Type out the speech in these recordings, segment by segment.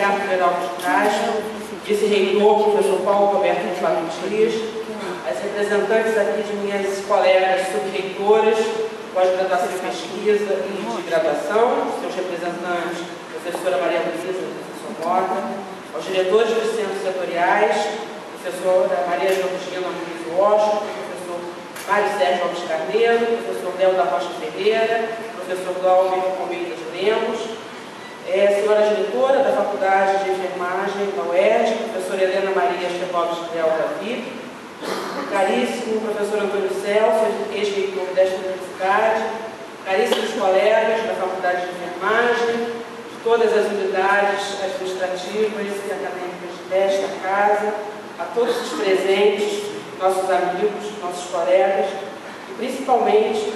Ricardo Veralves de Castro, vice-reitor, professor Paulo Roberto de Fábio Dias, as representantes aqui de minhas colegas subreitoras, pós-graduação de pesquisa e de graduação, seus representantes, professora Maria Luísa, professor Mota, aos diretores dos centros setoriais, professora Maria Georgina Luiz Washington, professor Mário Sérgio Alves Carneiro, professor Léo da Rocha Ferreira, professor Glauber Almeida de Lemos, senhora diretora da Faculdade de Enfermagem da UERJ, professora Helena Maria Estevoves de Leal Davi, caríssimo professor Antônio Celso, ex-reitor desta universidade, caríssimos colegas da Faculdade de Enfermagem, de todas as unidades administrativas e acadêmicas desta casa, a todos os presentes, nossos amigos, nossos colegas, e principalmente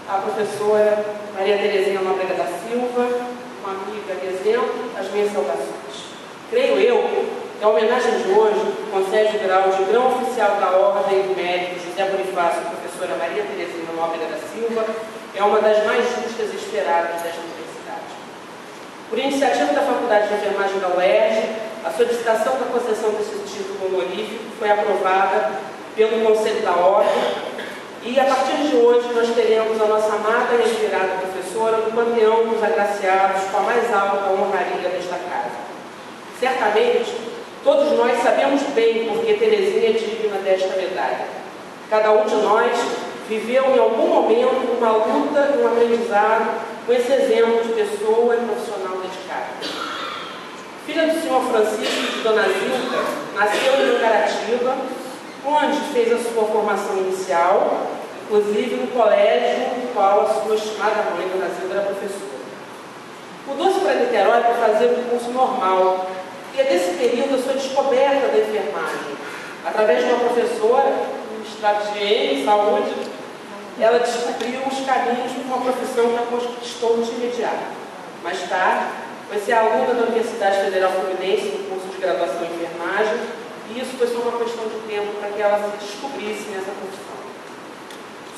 a professora Maria Terezinha Nóbrega da Silva, uma amiga de exemplo, as minhas saudações. Creio eu que a homenagem de hoje concede o grau de grão oficial da Ordem do Mérito José Bonifácio, professora Maria Terezinha Nóbrega da Silva, é uma das mais justas e esperadas desta universidade. Por iniciativa da Faculdade de Enfermagem da UERJ, a solicitação da concessão desse título honorífico foi aprovada pelo Conselho da Ordem e, a partir de hoje, nós teremos a nossa amada e admirada professora no panteão dos agraciados com a mais alta honraria desta casa. Certamente, todos nós sabemos bem porque Terezinha é digna desta medalha. Cada um de nós viveu em algum momento uma luta e um aprendizado com esse exemplo de pessoa e profissional dedicada. Filha do senhor Francisco e de dona Zilda, nasceu em Mangaratiba, onde fez a sua formação inicial, inclusive no colégio no qual a sua estimada mãe, dona Zilda, era professora. Mudou-se para Niterói para fazer o curso normal, e é desse período a sua descoberta da enfermagem. Através de uma professora, ministrada de higiene e saúde, ela descobriu os caminhos de uma profissão que a conquistou de imediato. Mais tarde, vai ser aluna da Universidade Federal Fluminense no curso de graduação em enfermagem, e isso foi só uma questão de tempo para que ela se descobrisse nessa profissão.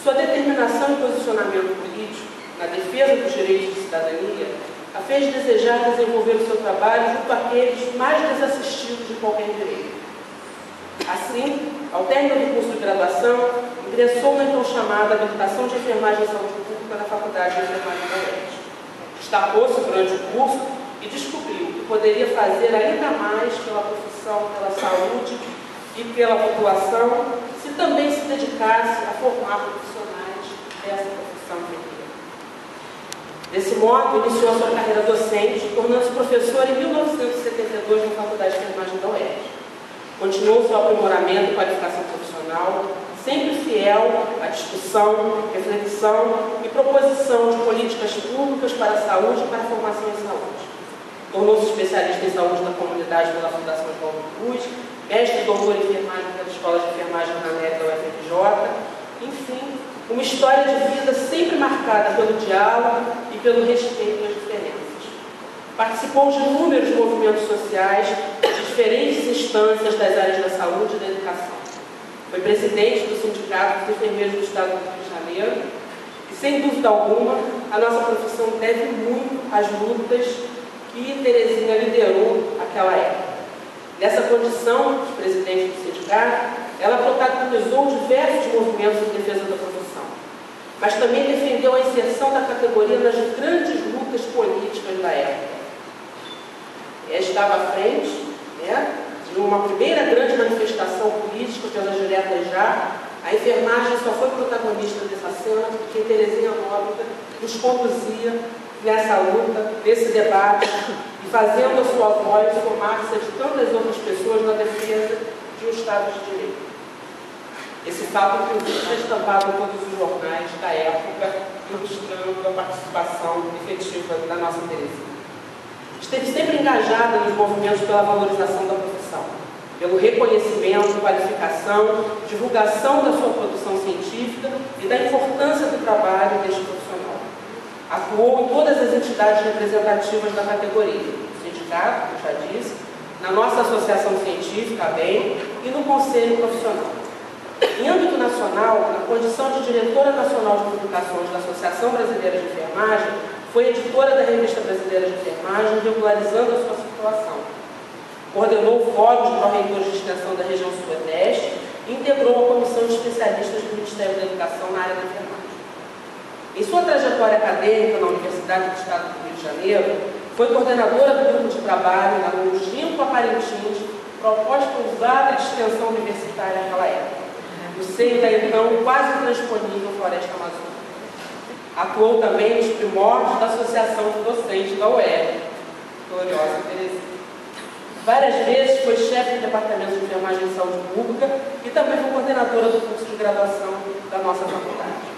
Sua determinação e posicionamento político na defesa dos direitos de cidadania a fez desejar desenvolver o seu trabalho junto àqueles mais desassistidos de qualquer direito. Assim, ao término do curso de graduação, ingressou na então chamada habilitação de enfermagem e saúde pública na Faculdade de Enfermagem da UERJ. Destacou-se durante o curso e descobriu que poderia fazer ainda mais pela profissão, pela saúde e pela população, se também se dedicasse a formar profissionais dessa profissão feminina. Desse modo, iniciou a sua carreira docente, tornando-se professora em 1972 na Faculdade de Enfermagem da UERJ. Continuou seu aprimoramento e qualificação profissional, sempre fiel à discussão, reflexão e proposição de políticas públicas para a saúde e para a formação em saúde. Tornou-se especialista em saúde da comunidade pela Fundação João Cruz, mestre e doutor em enfermagem pela Escola de Enfermagem da América da UFRJ, enfim, uma história de vida sempre marcada pelo diálogo e pelo respeito às diferenças. Participou de inúmeros movimentos sociais de diferentes instâncias das áreas da saúde e da educação. Foi presidente do Sindicato dos Enfermeiros do Estado do Rio de Janeiro e, sem dúvida alguma, a nossa profissão deve muito às lutas que Terezinha liderou naquela época. Nessa condição de presidente do sindicato, ela protagonizou diversos movimentos em defesa da profissão, mas também defendeu a inserção da categoria nas grandes lutas políticas da época. Estava à frente de uma primeira grande manifestação política pelas diretas já. A enfermagem só foi protagonista dessa cena porque Terezinha Nóbrega nos conduzia nessa luta, nesse debate, e fazendo a sua voz somar-se de tantas outras pessoas na defesa de um Estado de Direito. Esse fato, inclusive, está estampado em todos os jornais da época, ilustrando a participação efetiva da nossa Terezinha. Esteve sempre engajada nos movimentos pela valorização da profissão, pelo reconhecimento, qualificação, divulgação da sua produção científica e da importância do trabalho deste profissional. Atuou em todas as entidades representativas da categoria, no sindicato, como já disse, na nossa associação científica, a ABEM, e no Conselho Profissional. Em âmbito nacional, na condição de diretora nacional de publicações da Associação Brasileira de Enfermagem, Foi editora da Revista Brasileira de Enfermagem, regularizando a sua circulação. Coordenou fóruns de pró-reitores de extensão da região Sudeste e integrou a comissão de especialistas do Ministério da Educação na área da enfermagem. Em sua trajetória acadêmica na Universidade do Estado do Rio de Janeiro, foi coordenadora do grupo de trabalho na Longínqua Parintins, proposta usada de extensão universitária naquela época, no seio da então quase intransponível Floresta Amazônica. Atuou também nos primórdios da Associação de Docentes da UERJ, gloriosa Terezinha. Várias vezes foi chefe do Departamento de Enfermagem e Saúde Pública e também foi coordenadora do curso de graduação da nossa faculdade.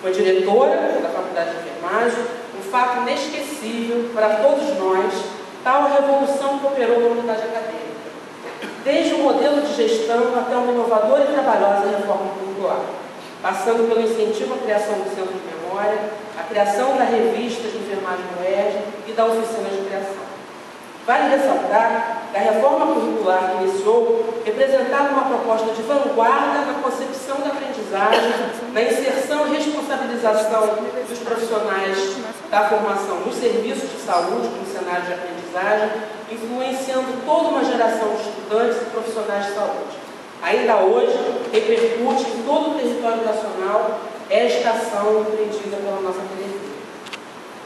Foi diretora da Faculdade de Enfermagem, um fato inesquecível para todos nós, tal revolução que operou na unidade acadêmica. Desde o modelo de gestão até uma inovadora e trabalhosa reforma curricular, passando pelo incentivo à criação do Centro de Memória, a criação da revista de enfermagem do UERJ e da oficina de criação. Vale ressaltar que a reforma curricular que iniciou representava uma proposta de vanguarda na concepção da aprendizagem, na inserção e responsabilização dos profissionais da formação nos serviços de saúde, no cenário de aprendizagem, influenciando toda uma geração de estudantes e profissionais de saúde. Ainda hoje, repercute em todo o território nacional esta ação empreendida pela nossa televisão.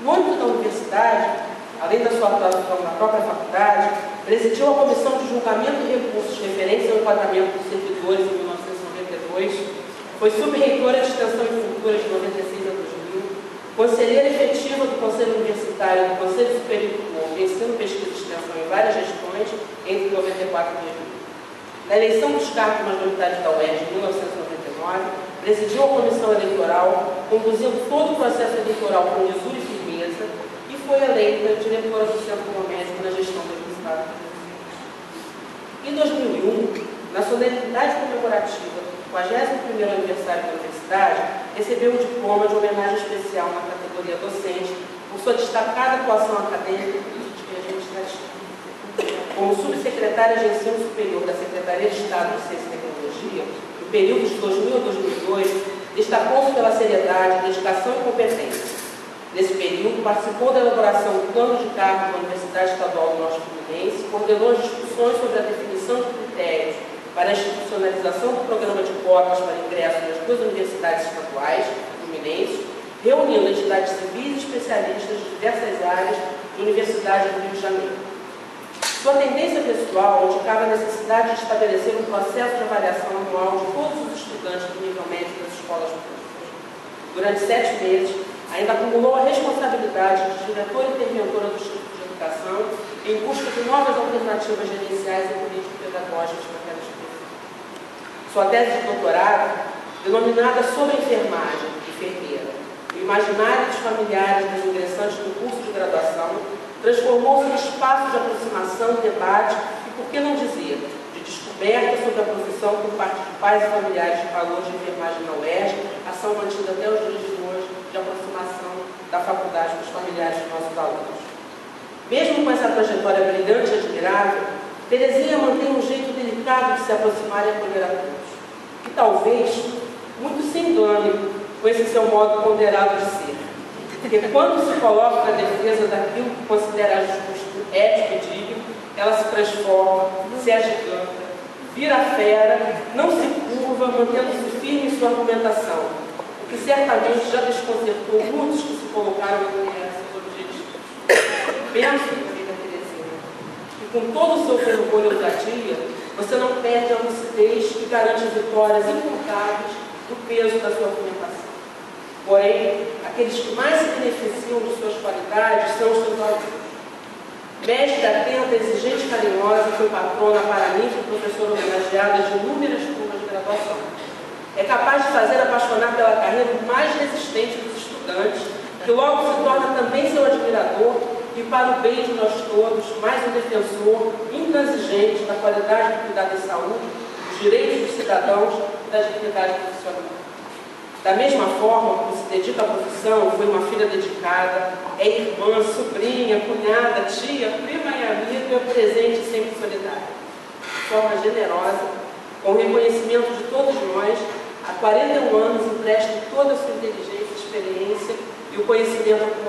No âmbito da universidade, além da sua atuação na própria faculdade, presidiu a Comissão de Julgamento e Recursos referentes ao enquadramento dos servidores em 1992, foi subreitora de Extensão e Cultura de 96 a 2000, conselheira efetiva do Conselho Universitário e do Conselho Superior de Ensino, Pesquisa e Extensão em várias gestões, entre 94 e 2000. Na eleição dos cargos majoritários da UERJ em 1999, presidiu a comissão eleitoral, conduzindo todo o processo eleitoral com lisura e firmeza, e foi eleita diretora do Centro Médico na gestão do Estado. Em 2001, na solenidade comemorativa do 51º aniversário da universidade, recebeu um diploma de homenagem especial na categoria docente por sua destacada atuação acadêmica e política e administrativa. Como subsecretária de Ensino Superior da Secretaria de Estado de Ciência e Tecnologia, no período de 2000 a 2002, destacou-se pela seriedade, dedicação e competência. Nesse período, participou da elaboração do plano de cargo da Universidade Estadual do Norte Fluminense, coordenou as discussões sobre a definição de critérios para a institucionalização do programa de cotas para ingresso nas duas universidades estaduais fluminenses, reunindo entidades civis e especialistas de diversas áreas da Universidade do Rio de Janeiro. Sua tendência pessoal indicava a necessidade de estabelecer um processo de avaliação anual de todos os estudantes do nível médio das escolas públicas. Durante 7 meses, ainda acumulou a responsabilidade de diretora e interventora do Instituto de Educação em busca de novas alternativas gerenciais e político-pedagógicas para aquela instituição. Sua tese de doutorado, denominada Sobre a Enfermagem, enfermeira, o imaginário dos familiares dos ingressantes no curso de graduação, transformou-se em espaço de aproximação, debate e, por que não dizer, de descoberta sobre a profissão por parte de pais e familiares de alunos de enfermagem na UERJ, ação mantida até os dias de hoje de aproximação da faculdade com os familiares dos nossos alunos. Mesmo com essa trajetória brilhante e admirável, Terezinha mantém um jeito delicado de se aproximar e acolher a todos. E talvez muito se engane com esse seu modo ponderado de ser. Porque quando se coloca na defesa daquilo que considera justo, ético e digno, ela se transforma, se agiganta, vira fera, não se curva, mantendo-se firme em sua argumentação, o que certamente já desconcertou muitos que se colocaram em seus objetivos. Penso, querida Terezinha, que com todo o seu fervor e ousadia, você não perde a lucidez que garante vitórias incontáveis do peso da sua argumentação. Porém, aqueles que mais se beneficiam de suas qualidades são os seus alunos. Mestra atenta, exigente e carinhosa, foi patrona, paraninfa e professora homenageada de inúmeras turmas de graduação. É capaz de fazer apaixonar pela carreira o mais resistente dos estudantes, que logo se torna também seu admirador e, para o bem de nós todos, mais um defensor intransigente da qualidade do cuidado em saúde, dos direitos dos cidadãos e da dignidade profissional. Da mesma forma como se dedica à profissão, foi uma filha dedicada, é irmã, sobrinha, cunhada, tia, prima e amiga, presente e sempre solidária. De forma generosa, com o reconhecimento de todos nós, há 41 anos empresta toda a sua inteligência, experiência e o conhecimento acumulado